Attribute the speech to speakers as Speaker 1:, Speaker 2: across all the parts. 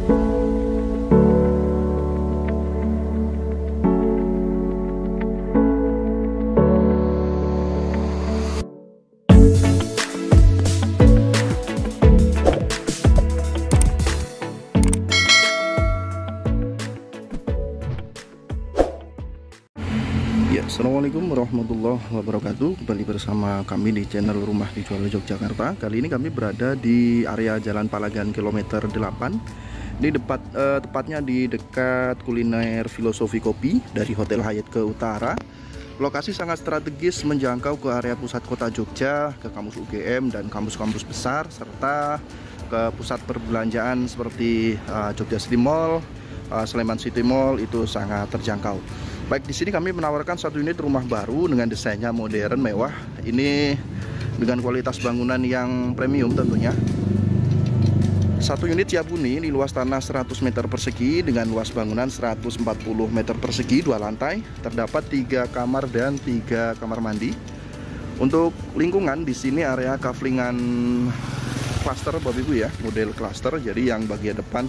Speaker 1: Assalamualaikum warahmatullahi wabarakatuh. Kembali bersama kami di channel Rumah Dijual Yogyakarta. Kali ini kami berada di area Jalan Palagan kilometer 8. Ini tepatnya di dekat kuliner Filosofi Kopi dari Hotel Hyatt ke utara. Lokasi sangat strategis menjangkau ke area pusat kota Jogja, ke kampus UGM dan kampus-kampus besar, serta ke pusat perbelanjaan seperti Jogja City Mall, Sleman City Mall itu sangat terjangkau. Baik, di sini kami menawarkan satu unit rumah baru dengan desainnya modern mewah. Ini dengan kualitas bangunan yang premium tentunya. Satu unit siap huni, ini luas tanah 100 meter persegi dengan luas bangunan 140 meter persegi, 2 lantai. Terdapat 3 kamar dan 3 kamar mandi. Untuk lingkungan di sini area kaflingan cluster Bapak Ibu ya, model cluster. Jadi yang bagian depan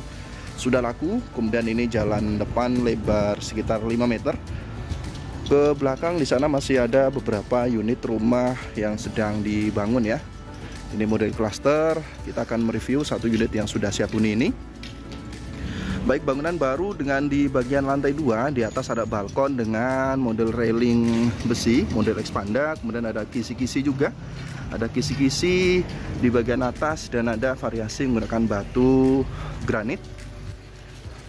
Speaker 1: sudah laku, kemudian ini jalan depan lebar sekitar 5 meter. Ke belakang di sana masih ada beberapa unit rumah yang sedang dibangun ya. Ini model cluster. Kita akan mereview satu unit yang sudah siap huni ini. Baik, bangunan baru dengan di bagian lantai 2, di atas ada balkon dengan model railing besi, model expanda, kemudian ada kisi-kisi juga. Ada kisi-kisi di bagian atas dan ada variasi menggunakan batu granit.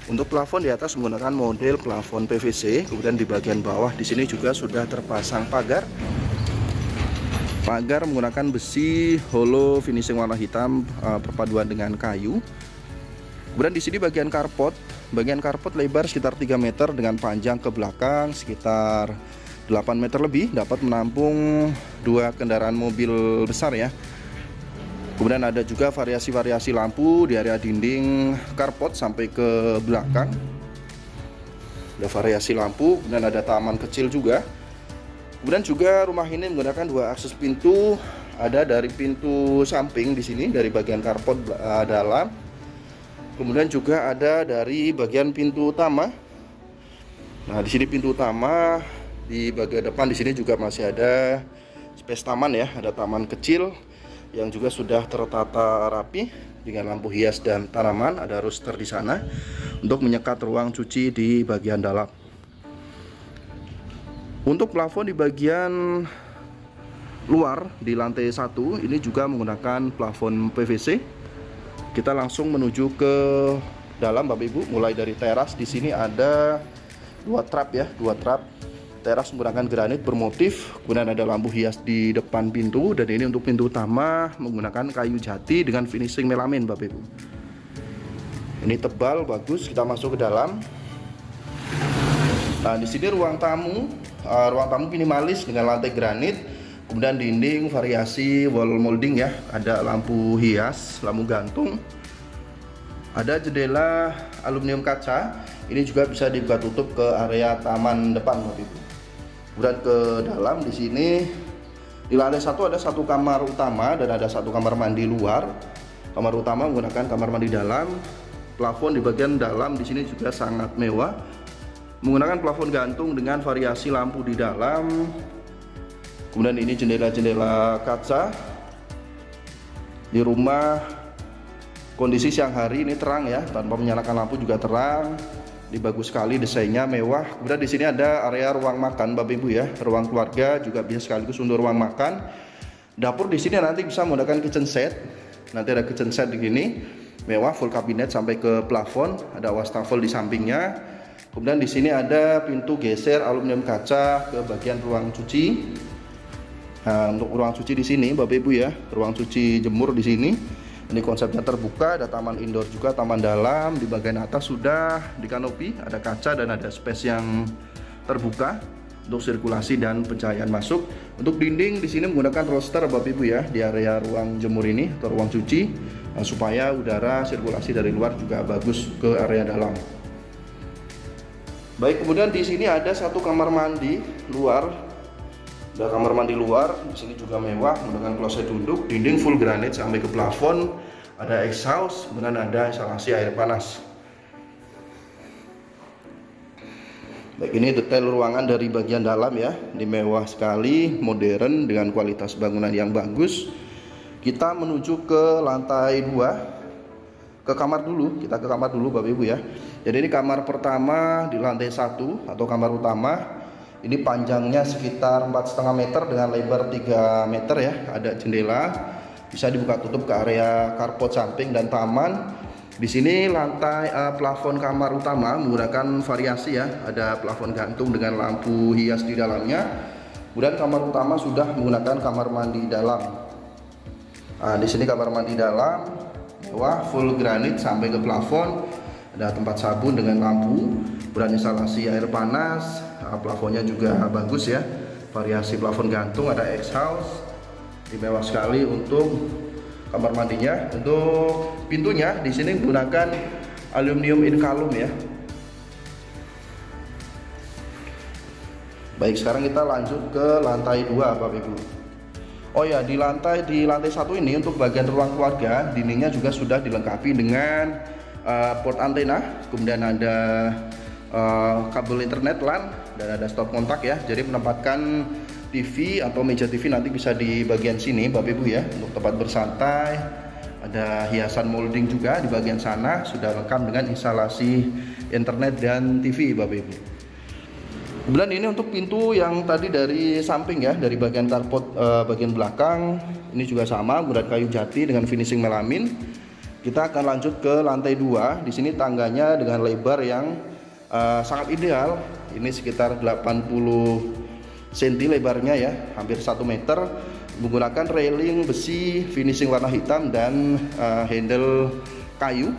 Speaker 1: Untuk plafon di atas menggunakan model plafon PVC, kemudian di bagian bawah di sini juga sudah terpasang pagar. Pagar menggunakan besi hollow finishing warna hitam perpaduan dengan kayu. Kemudian di sini bagian carport lebar sekitar 3 meter dengan panjang ke belakang sekitar 8 meter lebih, dapat menampung 2 kendaraan mobil besar ya. Kemudian ada juga variasi-variasi lampu di area dinding carport sampai ke belakang. Ada variasi lampu, kemudian ada taman kecil juga. Kemudian juga rumah ini menggunakan 2 akses pintu. Ada dari pintu samping di sini dari bagian carport dalam. Kemudian juga ada dari bagian pintu utama. Nah, di sini pintu utama, di bagian depan di sini juga masih ada space taman ya, ada taman kecil yang juga sudah tertata rapi dengan lampu hias dan tanaman. Ada rooster di sana untuk menyekat ruang cuci di bagian dalam. Untuk plafon di bagian luar di lantai 1 ini juga menggunakan plafon PVC. Kita langsung menuju ke dalam Bapak Ibu. Mulai dari teras di sini ada 2 trap ya, 2 trap. Teras menggunakan granit bermotif, kemudian ada lampu hias di depan pintu, dan ini untuk pintu utama menggunakan kayu jati dengan finishing melamin Bapak Ibu. Ini tebal, bagus. Kita masuk ke dalam. Nah, di sini ruang tamu minimalis dengan lantai granit, kemudian dinding variasi wall molding ya, ada lampu hias, lampu gantung. Ada jendela aluminium kaca, ini juga bisa dibuka tutup ke area taman depan Bapak Ibu. Kemudian ke dalam di sini di lantai 1 ada 1 kamar utama dan ada 1 kamar mandi luar. Kamar utama menggunakan kamar mandi dalam. Plafon di bagian dalam di sini juga sangat mewah, menggunakan plafon gantung dengan variasi lampu di dalam. Kemudian ini jendela-jendela kaca. Di rumah kondisi siang hari ini terang ya, tanpa menyalakan lampu juga terang. Ini bagus sekali, desainnya mewah. Kemudian di sini ada area ruang makan Bapak Ibu ya, ruang keluarga juga bisa sekaligus untuk ruang makan. Dapur di sini nanti bisa menggunakan kitchen set. Nanti ada kitchen set di sini, mewah, full kabinet sampai ke plafon. Ada wastafel di sampingnya. Kemudian di sini ada pintu geser aluminium kaca ke bagian ruang cuci. Nah, untuk ruang cuci di sini Bapak Ibu ya, ruang cuci jemur di sini. Ini konsepnya terbuka, ada taman indoor juga, taman dalam. Di bagian atas sudah dikanopi, ada kaca dan ada space yang terbuka untuk sirkulasi dan pencahayaan masuk. Untuk dinding di sini menggunakan roster Bapak Ibu ya, di area ruang jemur ini atau ruang cuci, supaya udara sirkulasi dari luar juga bagus ke area dalam. Baik, kemudian di sini ada 1 kamar mandi luar. Ada kamar mandi luar, di sini juga mewah dengan kloset duduk, dinding full granit sampai ke plafon, ada exhaust, kemudian ada instalasi air panas. Baik, ini detail ruangan dari bagian dalam ya. Ini mewah sekali, modern dengan kualitas bangunan yang bagus. Kita menuju ke lantai 2. Ke kamar dulu, kita ke kamar dulu Bapak Ibu ya. Jadi ini kamar pertama di lantai 1 atau kamar utama. Ini panjangnya sekitar 4,5 meter dengan lebar 3 meter ya. Ada jendela, bisa dibuka tutup ke area carport samping dan taman. Di sini lantai plafon kamar utama menggunakan variasi ya. Ada plafon gantung dengan lampu hias di dalamnya. Kemudian kamar utama sudah menggunakan kamar mandi dalam. Nah, di sini kamar mandi dalam mewah, full granit sampai ke plafon. Ada tempat sabun dengan lampu. Kemudian instalasi air panas. Plafonnya juga bagus ya. Variasi plafon gantung, ada exhaust. Ini mewah sekali untuk kamar mandinya. Untuk pintunya di sini menggunakan aluminium inkalum ya. Baik, sekarang kita lanjut ke lantai 2 Bapak Ibu. Oh ya, di lantai 1 ini untuk bagian ruang keluarga, dindingnya juga sudah dilengkapi dengan port antena, kemudian ada kabel internet LAN dan ada stop kontak ya. Jadi menempatkan TV atau meja TV nanti bisa di bagian sini Bapak Ibu ya, untuk tempat bersantai. Ada hiasan molding juga di bagian sana, sudah lengkap dengan instalasi internet dan TV Bapak Ibu. Kemudian ini untuk pintu yang tadi dari samping ya, dari bagian carport bagian belakang, ini juga sama menggunakan kayu jati dengan finishing melamin. Kita akan lanjut ke lantai 2. Di sini tangganya dengan lebar yang sangat ideal. Ini sekitar 80 cm lebarnya ya, hampir 1 meter, menggunakan railing besi finishing warna hitam dan handle kayu.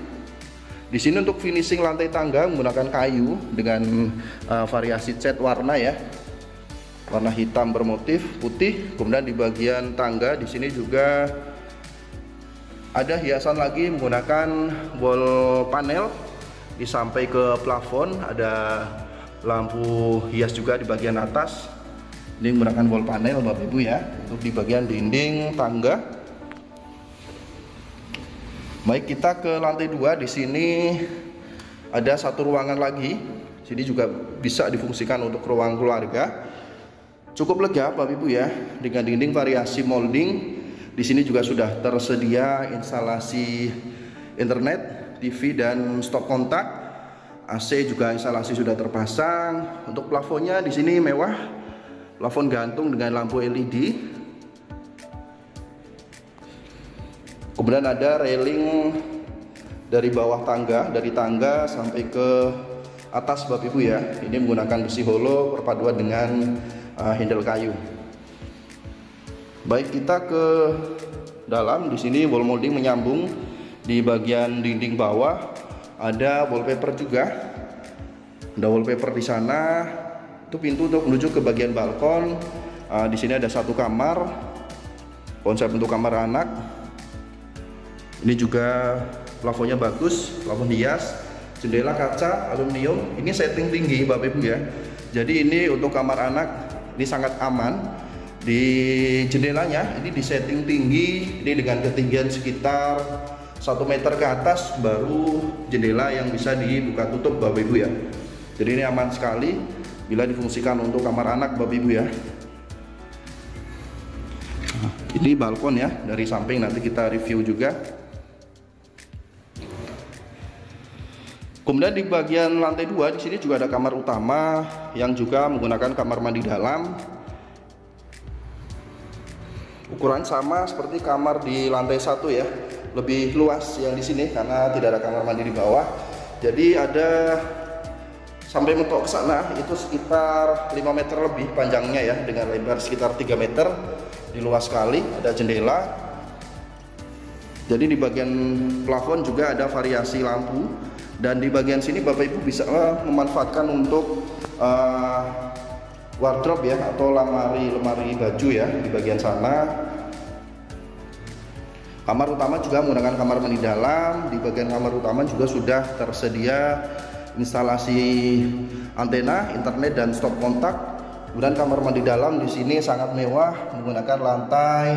Speaker 1: Di sini untuk finishing lantai tangga menggunakan kayu dengan variasi cat warna ya, warna hitam bermotif putih. Kemudian di bagian tangga di sini juga ada hiasan lagi menggunakan wall panel. Di sampai ke plafon ada lampu hias juga di bagian atas. Ini menggunakan wall panel Bapak Ibu ya. Untuk di bagian dinding tangga. Baik, kita ke lantai 2. Di sini ada satu ruangan lagi. Sini juga bisa difungsikan untuk ruang keluarga. Cukup lega Bapak Ibu ya, dengan dinding variasi molding. Di sini juga sudah tersedia instalasi internet, TV dan stop kontak. AC juga instalasi sudah terpasang. Untuk plafonnya di sini mewah. Plafon gantung dengan lampu LED. Kemudian ada railing dari bawah tangga, dari tangga sampai ke atas Bapak Ibu ya. Ini menggunakan besi holo perpaduan dengan handle kayu. Baik, kita ke dalam. Di sini wall molding menyambung di bagian dinding bawah. Ada wallpaper juga. Ada wallpaper di sana. Itu pintu untuk menuju ke bagian balkon. Di sini ada satu kamar. Konsep untuk kamar anak. Ini juga plafonnya bagus, plafon hias, jendela kaca aluminium. Ini setting tinggi Bapak Ibu ya. Jadi ini untuk kamar anak ini sangat aman. Di jendelanya ini di setting tinggi. Ini dengan ketinggian sekitar 1 meter ke atas baru jendela yang bisa dibuka tutup Bapak Ibu ya. Jadi ini aman sekali bila difungsikan untuk kamar anak Bapak Ibu ya. Ini balkon ya, dari samping nanti kita review juga. Kemudian di bagian lantai 2 di sini juga ada kamar utama yang juga menggunakan kamar mandi dalam. Ukuran sama seperti kamar di lantai 1 ya. Lebih luas yang di sini karena tidak ada kamar mandi di bawah. Jadi ada sampai mentok ke sana itu sekitar 5 meter lebih panjangnya ya, dengan lebar sekitar 3 meter. Di luas sekali, ada jendela. Jadi di bagian plafon juga ada variasi lampu. Dan di bagian sini Bapak Ibu bisa memanfaatkan untuk wardrobe ya, atau lemari baju ya di bagian sana. Kamar utama juga menggunakan kamar mandi dalam. Di bagian kamar utama juga sudah tersedia instalasi antena, internet dan stop kontak. Kemudian kamar mandi dalam di sini sangat mewah menggunakan lantai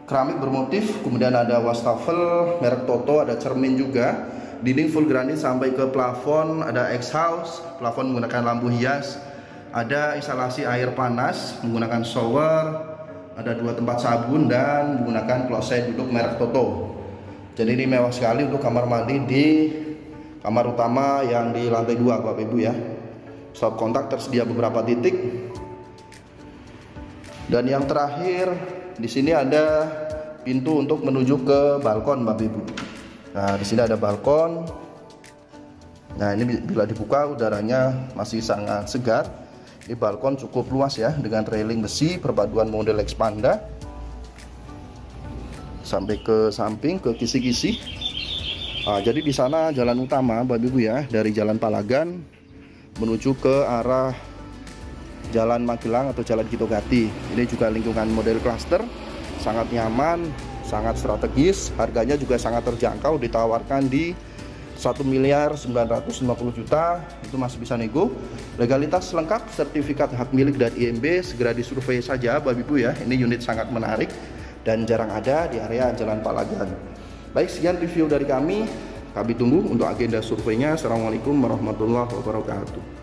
Speaker 1: keramik bermotif. Kemudian ada wastafel merek Toto, ada cermin juga. Dinding full granit sampai ke plafon, ada exhaust, plafon menggunakan lampu hias, ada instalasi air panas menggunakan shower, ada 2 tempat sabun dan menggunakan kloset duduk merek Toto. Jadi ini mewah sekali untuk kamar mandi di kamar utama yang di lantai 2 Bapak Ibu ya. Stop kontak tersedia beberapa titik. Dan yang terakhir di sini ada pintu untuk menuju ke balkon Bapak Ibu. Nah, di sini ada balkon. Nah, ini bila dibuka udaranya masih sangat segar. Ini balkon cukup luas ya, dengan railing besi perpaduan model Expanda. Sampai ke samping ke kisi-kisi. Nah, jadi di sana jalan utama Bapak Ibu ya, dari Jalan Palagan menuju ke arah Jalan Magelang atau Jalan Kitogati. Ini juga lingkungan model cluster, sangat nyaman, sangat strategis, harganya juga sangat terjangkau, ditawarkan di 1.950.000.000, itu masih bisa nego. Legalitas lengkap, sertifikat hak milik dan IMB, segera disurvei saja Bapak Ibu ya. Ini unit sangat menarik dan jarang ada di area Jalan Palagan. Baik, sekian review dari kami tunggu untuk agenda surveinya. Assalamualaikum warahmatullahi wabarakatuh.